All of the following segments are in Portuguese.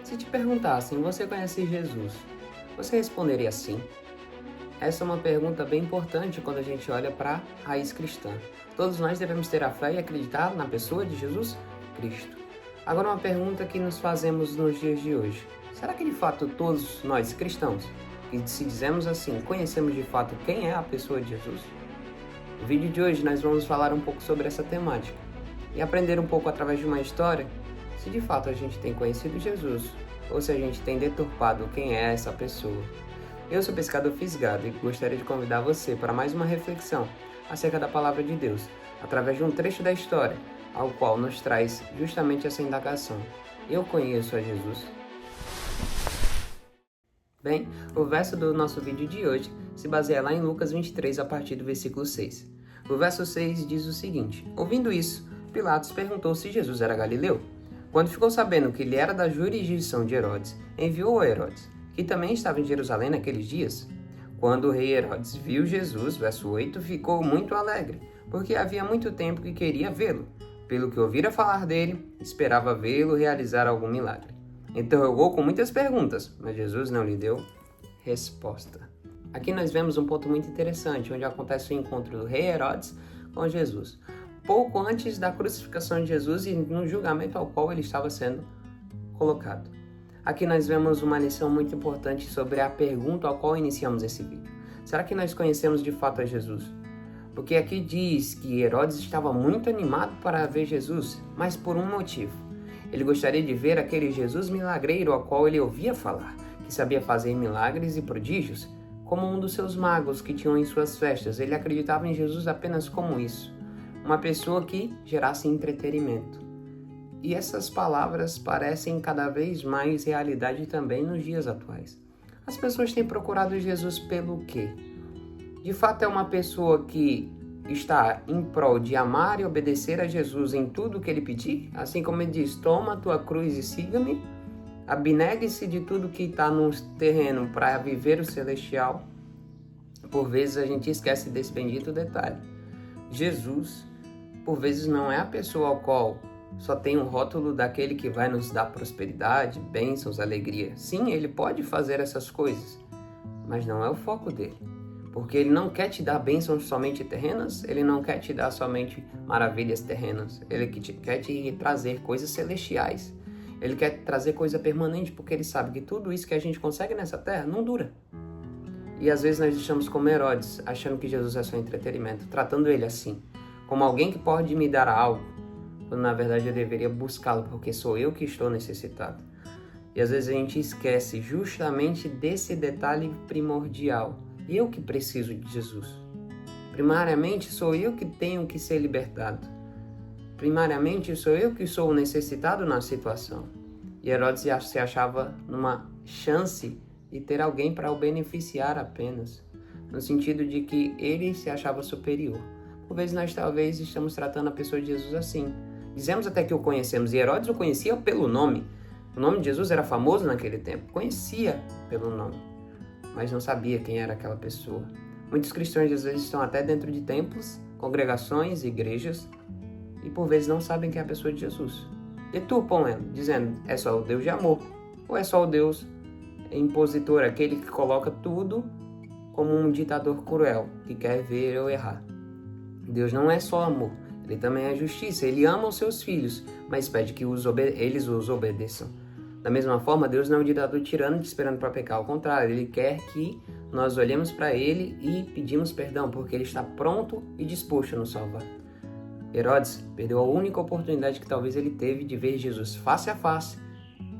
Se te perguntassem, você conhece Jesus? Você responderia sim? Essa é uma pergunta bem importante quando a gente olha para a raiz cristã. Todos nós devemos ter a fé e acreditar na pessoa de Jesus Cristo. Agora uma pergunta que nos fazemos nos dias de hoje. Será que de fato todos nós cristãos, que se dizemos assim, conhecemos de fato quem é a pessoa de Jesus? No vídeo de hoje nós vamos falar um pouco sobre essa temática e aprender um pouco através de uma história se de fato a gente tem conhecido Jesus ou se a gente tem deturpado quem é essa pessoa. Eu sou pescador fisgado e gostaria de convidar você para mais uma reflexão acerca da palavra de Deus, através de um trecho da história, ao qual nos traz justamente essa indagação. Eu conheço a Jesus? Bem, o verso do nosso vídeo de hoje se baseia lá em Lucas 23, a partir do versículo 6. O verso 6 diz o seguinte: ouvindo isso, Pilatos perguntou se Jesus era galileu. Quando ficou sabendo que ele era da jurisdição de Herodes, enviou a Herodes, que também estava em Jerusalém naqueles dias. Quando o rei Herodes viu Jesus, verso 8, ficou muito alegre, porque havia muito tempo que queria vê-lo. Pelo que ouvira falar dele, esperava vê-lo realizar algum milagre. Interrogou com muitas perguntas, mas Jesus não lhe deu resposta. Aqui nós vemos um ponto muito interessante, onde acontece o encontro do rei Herodes com Jesus, pouco antes da crucificação de Jesus e no julgamento ao qual ele estava sendo colocado. Aqui nós vemos uma lição muito importante sobre a pergunta ao qual iniciamos esse vídeo. Será que nós conhecemos de fato a Jesus? Porque aqui diz que Herodes estava muito animado para ver Jesus, mas por um motivo. Ele gostaria de ver aquele Jesus milagreiro ao qual ele ouvia falar, que sabia fazer milagres e prodígios, como um dos seus magos que tinham em suas festas. Ele acreditava em Jesus apenas como isso, uma pessoa que gerasse entretenimento. E essas palavras parecem cada vez mais realidade também nos dias atuais. As pessoas têm procurado Jesus pelo quê? De fato é uma pessoa que está em prol de amar e obedecer a Jesus em tudo que ele pedir? Assim como ele diz, toma a tua cruz e siga-me. Abnegue-se de tudo que está no terreno para viver o celestial. Por vezes a gente esquece desse bendito detalhe. Jesus, por vezes, não é a pessoa ao qual só tem um rótulo daquele que vai nos dar prosperidade, bênçãos, alegria. Sim, ele pode fazer essas coisas, mas não é o foco dele. Porque ele não quer te dar bênçãos somente terrenas, ele não quer te dar somente maravilhas terrenas. Ele quer te trazer coisas celestiais. Ele quer trazer coisa permanente, porque ele sabe que tudo isso que a gente consegue nessa terra não dura. E às vezes nós estamos como Herodes, achando que Jesus é só entretenimento, tratando ele assim, como alguém que pode me dar algo, quando na verdade eu deveria buscá-lo, porque sou eu que estou necessitado. E às vezes a gente esquece justamente desse detalhe primordial. Eu que preciso de Jesus. Primariamente sou eu que tenho que ser libertado. Primariamente sou eu que sou necessitado na situação. E Herodes se achava numa chance de ter alguém para o beneficiar apenas, no sentido de que ele se achava superior. Por vezes nós talvez estamos tratando a pessoa de Jesus assim. Dizemos até que o conhecemos, e Herodes o conhecia pelo nome. O nome de Jesus era famoso naquele tempo, conhecia pelo nome, mas não sabia quem era aquela pessoa. Muitos cristãos às vezes estão até dentro de templos, congregações, igrejas, e por vezes não sabem quem é a pessoa de Jesus. Deturpam ela, dizendo, é só o Deus de amor, ou é só o Deus impositor, aquele que coloca tudo como um ditador cruel, que quer ver eu errar. Deus não é só amor, ele também é justiça. Ele ama os seus filhos, mas pede que eles os obedeçam. Da mesma forma, Deus não é um ditador tirano esperando para pecar. Ao contrário, ele quer que nós olhemos para ele e pedimos perdão, porque ele está pronto e disposto a nos salvar. Herodes perdeu a única oportunidade que talvez ele teve de ver Jesus face a face.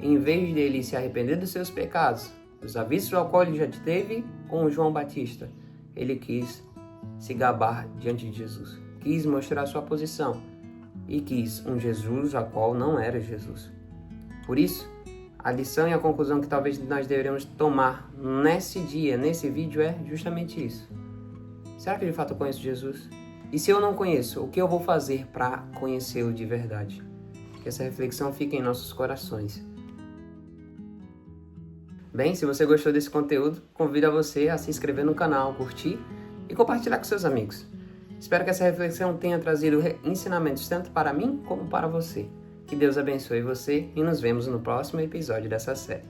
Em vez dele se arrepender dos seus pecados, dos avisos ao qual ele já teve com João Batista, ele quis se gabar diante de Jesus, quis mostrar sua posição e quis um Jesus a qual não era Jesus. Por isso, a lição e a conclusão que talvez nós deveríamos tomar nesse dia, nesse vídeo, é justamente isso. Será que de fato eu conheço Jesus? E se eu não conheço, o que eu vou fazer para conhecê-lo de verdade? Que essa reflexão fique em nossos corações. Bem, se você gostou desse conteúdo, convido a você a se inscrever no canal, curtir e compartilhar com seus amigos. Espero que essa reflexão tenha trazido ensinamentos tanto para mim como para você. Que Deus abençoe você e nos vemos no próximo episódio dessa série.